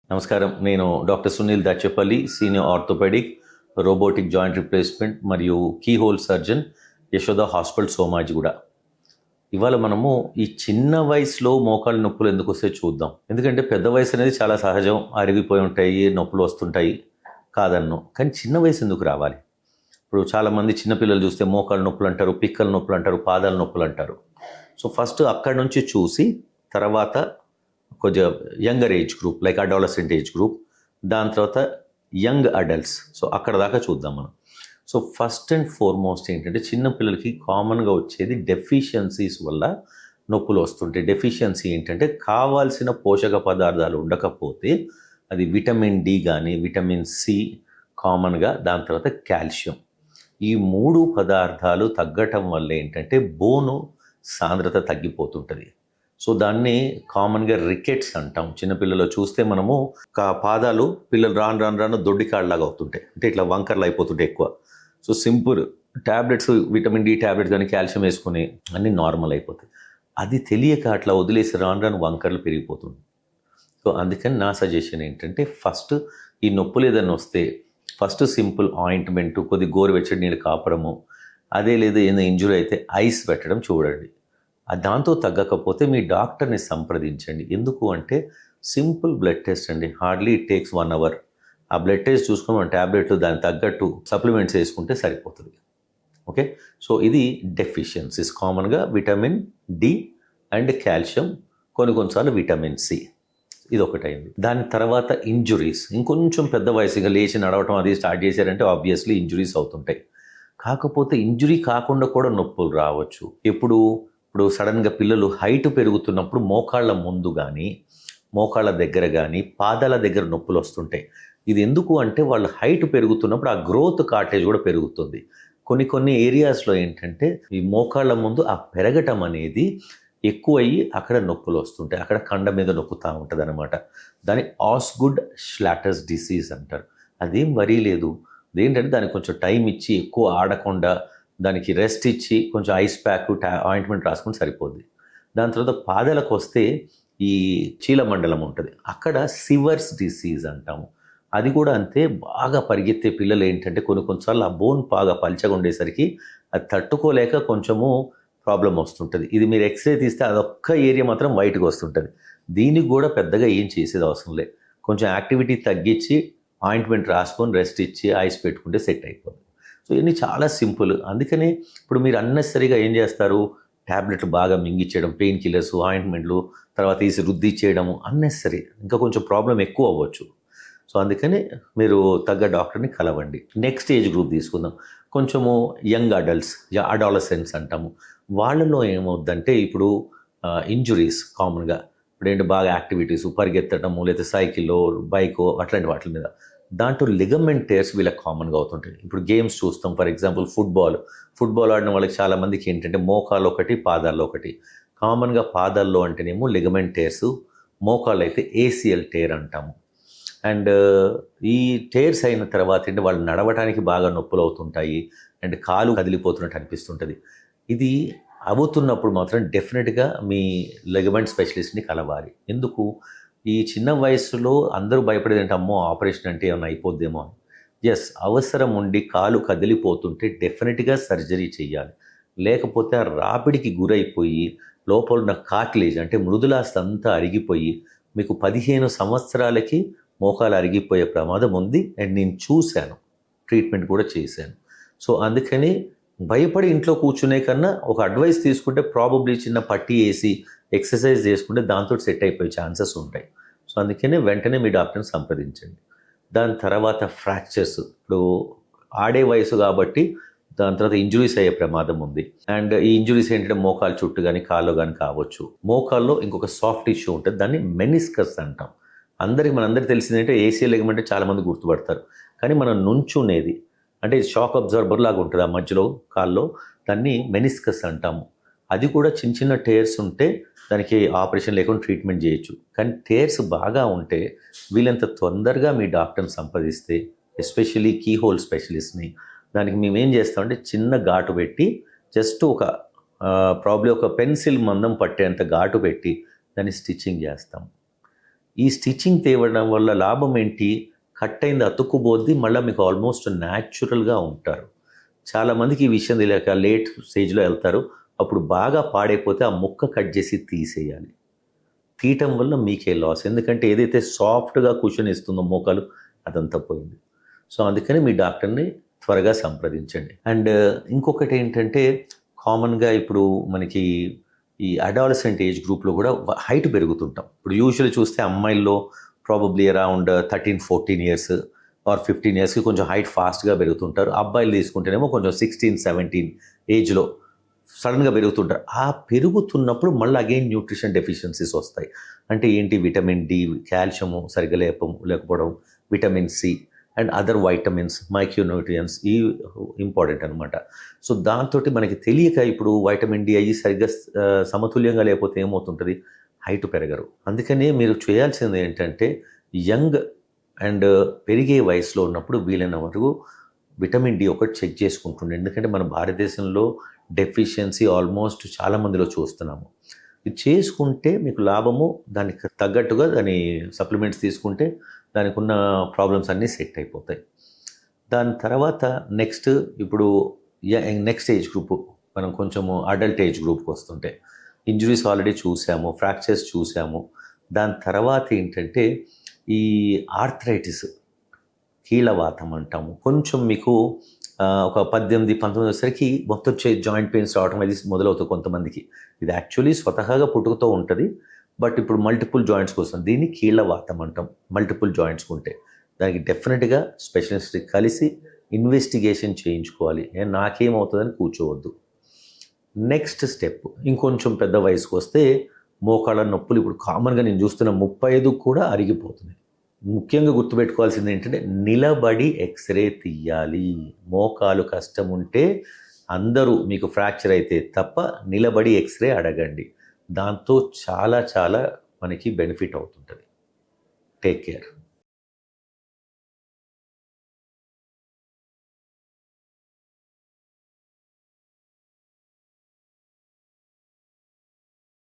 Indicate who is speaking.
Speaker 1: నమస్కారం. నేను doctor Sunil Dachepalli, senior orthopedic, robotic joint replacement మరియు keyhole surgeon, Yashoda hospital, Somajiguda. ఇవాళ మనము ఈ చిన్న వయసులో మోకాళ్ళ నొప్పులు ఎందుకు వస్తే చూద్దాం. ఎందుకంటే పెద్ద వయసు అనేది చాలా సహజం, అరిగిపోయి ఉంటాయి, నొప్పులు వస్తుంటాయి, కాదన్ను. కానీ చిన్న వయసు ఎందుకు రావాలి? ఇప్పుడు చాలామంది చిన్నపిల్లలు చూస్తే మోకాళ్ళ నొప్పులు అంటారు, పిక్కల నొప్పులు అంటారు, పాదాల నొప్పులు అంటారు. సో ఫస్ట్ అక్కడి నుంచి చూసి తర్వాత కొంచెం younger age group like adolescent age group, దాని తర్వాత యంగ్ అడల్ట్స్. సో అక్కడ దాకా చూద్దాం మనం. సో ఫస్ట్ అండ్ ఫార్మోస్ట్ ఏంటంటే చిన్నపిల్లలకి కామన్గా వచ్చేది డెఫిషియన్సీస్ వల్ల నొప్పులు వస్తుంటాయి. డెఫిషియన్సీ ఏంటంటే కావాల్సిన పోషక పదార్థాలు ఉండకపోతే, అది విటమిన్ డి కానీ విటమిన్ సి కామన్గా, దాని తర్వాత కాల్షియం. ఈ 3 పదార్థాలు తగ్గటం వల్ల ఏంటంటే బోను సాంద్రత తగ్గిపోతుంటుంది. సో దాన్ని కామన్గా రికెట్స్ అంటాం. చిన్నపిల్లలు చూస్తే మనము పాదాలు పిల్లలు రాను దొడ్డి కాళ్ళలాగా అవుతుంటాయి, అంటే ఇట్లా వంకర్లు అయిపోతుంటాయి ఎక్కువ. So simple tablets, vitamin D tablets కానీ కాల్షియం వేసుకుని అన్నీ నార్మల్ అయిపోతాయి. అది తెలియక అట్లా వదిలేసి రాను వంకర్లు పెరిగిపోతుంది. సో అందుకని నా సజెషన్ ఏంటంటే ఫస్ట్ ఈ నొప్పులు ఏదైనా వస్తే ఫస్ట్ సింపుల్ ఆయింట్మెంటు, కొద్ది గోరువెచ్చటి నీళ్ళు కాపడము, అదే లేదు ఏదైనా ఇంజురీ అయితే ఐస్ పెట్టడం చూడండి. దాంతో తగ్గకపోతే మీ డాక్టర్ని సంప్రదించండి. ఎందుకు అంటే సింపుల్ బ్లడ్ టెస్ట్ అండి, హార్డ్లీ ఇట్ టేక్స్ 1 hour. ఆ బ్లడ్ టెస్ట్ చూసుకొని మన ట్యాబ్లెట్లు దానికి తగ్గట్టు సప్లిమెంట్స్ వేసుకుంటే సరిపోతుంది. ఓకే, సో ఇది డెఫిషియన్సీస్ కామన్గా విటమిన్ డి అండ్ కాల్షియం, కొన్నిసార్లు విటమిన్ సి. ఇది ఒకటైంది. దాని తర్వాత ఇంజురీస్, ఇంకొంచెం పెద్ద వయసుగా లేచి నడవటం అది స్టార్ట్ చేశారంటే ఆబ్వియస్లీ ఇంజురీస్ అవుతుంటాయి. కాకపోతే ఇంజురీ కాకుండా కూడా నొప్పులు రావచ్చు. ఇప్పుడు సడన్గా పిల్లలు హైట్ పెరుగుతున్నప్పుడు మోకాళ్ళ ముందు కానీ మోకాళ్ళ దగ్గర కానీ పాదాల దగ్గర నొప్పులు వస్తుంటాయి. ఇది ఎందుకు అంటే వాళ్ళు హైట్ పెరుగుతున్నప్పుడు ఆ గ్రోత్ కాటేజ్ కూడా పెరుగుతుంది. కొన్ని ఏరియాస్లో ఏంటంటే ఈ మోకాళ్ళ ముందు ఆ పెరగటం అనేది ఎక్కువయ్యి అక్కడ నొప్పులు వస్తుంటాయి, అక్కడ కండ మీద నొప్పుతూ ఉంటుంది అనమాట. దాన్ని ఆస్గుడ్ ష్లాటర్స్ డిసీజ్ అంటారు. అదేం వరీ లేదు. అదేంటంటే దానికి కొంచెం టైం ఇచ్చి ఎక్కువ ఆడకుండా దానికి రెస్ట్ ఇచ్చి కొంచెం ఐస్ ప్యాక్ ఆయింట్మెంట్ రాసుకొని సరిపోద్ది. దాని తర్వాత పాదాలకు వస్తే ఈ చీలమండలం ఉంటుంది, అక్కడ సివర్స్ డిసీజ్ అంటాము. అది కూడా అంతే, బాగా పరిగెత్తే పిల్లలు ఏంటంటే కొన్నిసార్లు ఆ బోన్ బాగా పల్చగా ఉండేసరికి అది తట్టుకోలేక కొంచెము ప్రాబ్లం వస్తుంటుంది. ఇది మీరు ఎక్స్రే తీస్తే అదొక్క ఏరియా మాత్రం వైట్గా వస్తుంటుంది. దీనికి కూడా పెద్దగా ఏం చేసేది అవసరం లేదు, కొంచెం యాక్టివిటీ తగ్గించి ఆయింట్మెంట్ రాసుకొని రెస్ట్ ఇచ్చి ఐస్ పెట్టుకుంటే సెట్ అయిపోతుంది. సో ఇవన్నీ చాలా సింపుల్. అందుకనే ఇప్పుడు మీరు అన్నెసరీగా ఏం చేస్తారు, ట్యాబ్లెట్లు బాగా మింగిచ్చేయడం, పెయిన్ కిల్లర్స్, ఆయింట్మెంట్లు, తర్వాత తీసి రుద్ది చేయడము అన్నెసరీ, ఇంకా కొంచెం ప్రాబ్లం ఎక్కువ అవ్వచ్చు. సో అందుకని మీరు తగ్గ డాక్టర్ని కలవండి. నెక్స్ట్ ఏజ్ గ్రూప్ తీసుకుందాం, కొంచెము యంగ్ అడల్ట్స్, అడాలసెంట్స్ అంటాము. వాళ్ళలో ఏమవుద్దంటే ఇప్పుడు ఇంజురీస్ కామన్గా ఇప్పుడు ఏంటి బాగా యాక్టివిటీస్, పరిగెత్తడము లేదా సైకిల్లో బైకో అట్లాంటి వాటి మీద, దాంట్లో లిగమెంట్ టేర్స్ వీళ్ళకి కామన్గా అవుతుంటాయి. ఇప్పుడు గేమ్స్ చూస్తాం, ఫర్ ఎగ్జాంపుల్ ఫుట్బాల్ ఆడిన వాళ్ళకి చాలామందికి ఏంటంటే మోకాళ్ళు ఒకటి, పాదాల్లో ఒకటి. కామన్గా పాదాల్లో అంటేనేమో లిగమెంట్ టేర్స్, మోకాళ్ళు అయితే ఏసిఎల్ టేర్ అంటాము. అండ్ ఈ టేర్స్ అయిన తర్వాత ఏంటి వాళ్ళు నడవడానికి బాగా నొప్పులు అవుతుంటాయి అండ్ కాలు కదిలిపోతున్నట్టు అనిపిస్తుంటుంది. ఇది అవుతున్నప్పుడు మాత్రం డెఫినెట్గా మీ లిగమెంట్ స్పెషలిస్ట్ని కలవాలి. ఎందుకు, ఈ చిన్న వయసులో అందరూ భయపడేది అంటే అమ్మో ఆపరేషన్ అంటే ఏమైనా అయిపోద్దేమో అని. ఎస్, అవసరం ఉండి కాలు కదిలిపోతుంటే డెఫినెట్గా సర్జరీ చేయాలి. లేకపోతే ఆ రాపిడికి గురైపోయి లోపల ఉన్న కార్టిలేజ్ అంటే మృదులాస్తి అంతా అరిగిపోయి మీకు 15 సంవత్సరాలకి మోకాలు అరిగిపోయే ప్రమాదం ఉంది. అండ్ నేను చూశాను, ట్రీట్మెంట్ కూడా చేశాను. సో అందుకని భయపడి ఇంట్లో కూర్చునే కన్నా ఒక అడ్వైస్ తీసుకుంటే ప్రాబబ్లీ చిన్న పట్టి వేసి ఎక్సర్సైజ్ చేసుకుంటే దాంతో సెట్ అయిపోయే ఛాన్సెస్ ఉంటాయి. సో అందుకనే వెంటనే మీ డాక్టర్ని సంప్రదించండి. దాని తర్వాత ఫ్రాక్చర్స్, ఇప్పుడు ఆడే వయసు కాబట్టి దాని తర్వాత ఇంజురీస్ అయ్యే ప్రమాదం ఉంది. అండ్ ఈ ఇంజురీస్ ఏంటంటే మోకాలు చుట్టూ కానీ కాళ్ళు కానీ కావచ్చు. మోకాల్లో ఇంకొక సాఫ్ట్ ఇష్యూ ఉంటుంది, దాన్ని మెనిస్కస్ అంటాం. మనందరికీ తెలిసింది అంటే ఏసిఎల్ లిగమెంట్ చాలామంది గుర్తుపడతారు, కానీ మనం నుంచునేది అంటే షాక్ అబ్జర్బర్ లాగా ఉంటుంది ఆ మధ్యలో కాల్లో, దాన్ని మెనిస్కస్ అంటాము. అది కూడా చిన్న టేర్స్ ఉంటే దానికి ఆపరేషన్ లేకుండా ట్రీట్మెంట్ చేయొచ్చు. కానీ టేర్స్ బాగా ఉంటే వీళ్ళంత తొందరగా మీ డాక్టర్ని సంప్రదిస్తే, ఎస్పెషల్లీ కీహోల్ స్పెషలిస్ట్ని, దానికి మేము ఏం చేస్తామంటే చిన్న ఘాటు పెట్టి జస్ట్ ప్రాబ్లీ ఒక పెన్సిల్ మందం పట్టేంత ఘాటు పెట్టి దాన్ని స్టిచ్చింగ్ చేస్తాం. ఈ స్టిచ్చింగ్ తేవడం వల్ల లాభం ఏంటి, కట్ అయింది అతుక్కుపోద్ది, మళ్ళీ మీకు ఆల్మోస్ట్ న్యాచురల్గా ఉంటారు. చాలామందికి ఈ విషయం తెలియక లేట్ స్టేజ్లో వెళ్తారు, అప్పుడు బాగా పాడైపోతే ఆ ముక్క కట్ చేసి తీసేయాలి. తీయటం వల్ల మీకే లాస్, ఎందుకంటే ఏదైతే సాఫ్ట్గా కుషన్ ఇస్తుందో మోకాలు అదంతా పోయింది. సో అందుకని మీ డాక్టర్ని త్వరగా సంప్రదించండి. అండ్ ఇంకొకటి ఏంటంటే, కామన్గా ఇప్పుడు మనకి ఈ అడాలసెంట్ ఏజ్ గ్రూప్లో కూడా హైట్ పెరుగుతుంటాం. ఇప్పుడు యూజువల్లీ చూస్తే అమ్మాయిల్లో ప్రాబబ్లీ అరౌండ్ 13-14 ఇయర్స్ ఆర్ 15 ఇయర్స్కి కొంచెం హైట్ ఫాస్ట్గా పెరుగుతుంటారు. అబ్బాయిలు తీసుకుంటేనేమో కొంచెం 16-17 ఏజ్లో సడన్గా పెరుగుతుంటారు. ఆ పెరుగుతున్నప్పుడు మళ్ళీ అగైన్ న్యూట్రిషన్ డెఫిషియన్సీస్ వస్తాయి. అంటే ఏంటి, విటమిన్ డి, కాల్షియము సరిగ్గా లేకపోవడం, vitamin C and other vitamins, micronutrients ఈ ఇంపార్టెంట్ అనమాట. సో దాంతో మనకి తెలియక ఇప్పుడు వైటమిన్ డి అయ్యి సరిగ్గా సమతుల్యంగా లేకపోతే ఏమవుతుంటుంది, హైట్ పెరగరు. అందుకని మీరు చేయాల్సింది ఏంటంటే, యంగ్ అండ్ పెరిగే వయసులో ఉన్నప్పుడు వీలైన వరకు విటమిన్ డి ఒకటి చెక్ చేసుకుంటుండే. ఎందుకంటే మన భారతదేశంలో డెఫిషియన్సీ ఆల్మోస్ట్ చాలామందిలో చూస్తున్నాము. ఇది చేసుకుంటే మీకు లాభము, దానికి తగ్గట్టుగా దాని సప్లిమెంట్స్ తీసుకుంటే దానికి ఉన్న ప్రాబ్లమ్స్ అన్నీ సెట్ అయిపోతాయి. దాని తర్వాత నెక్స్ట్ ఏజ్ గ్రూపు, మనం కొంచెము అడల్ట్ ఏజ్ గ్రూప్కి వస్తుంటే ఇంజురీస్ ఆల్రెడీ చూసాము, ఫ్రాక్చర్స్ చూసాము. దాని తర్వాత ఏంటంటే ఈ ఆర్థరైటిస్, కీళ్ళవాతం అంటాము. కొంచెం మీకు ఒక 18-19 వచ్చేసరికి మొత్తం జాయింట్ పెయిన్స్ రావడం అది మొదలవుతుంది కొంతమందికి. ఇది యాక్చువల్లీ స్వతహాగా పుట్టుకతో ఉంటుంది, బట్ ఇప్పుడు మల్టిపుల్ జాయింట్స్కి వస్తుంది. దీన్ని కీళ్ళవాతం అంటాం. మల్టిపుల్ జాయింట్స్కి ఉంటే దానికి డెఫినెట్గా స్పెషలిస్ట్కి కలిసి ఇన్వెస్టిగేషన్ చేయించుకోవాలి. నాకేమవుతుందని కూర్చోవద్దు. నెక్స్ట్ స్టెప్, ఇంకొంచెం పెద్ద వయసుకు వస్తే మోకాళ్ళ నొప్పులు ఇప్పుడు కామన్గా నేను చూస్తున్న 35 కూడా అరిగిపోతున్నాయి. ముఖ్యంగా గుర్తుపెట్టుకోవాల్సింది ఏంటంటే, నిలబడి ఎక్స్రే తీయాలి. మోకాలు కష్టం ఉంటే అందరూ మీకు ఫ్రాక్చర్ అయితే తప్ప నిలబడి ఎక్స్రే అడగండి. దాంతో చాలా చాలా మనకి బెనిఫిట్ అవుతుంటుంది. Take care.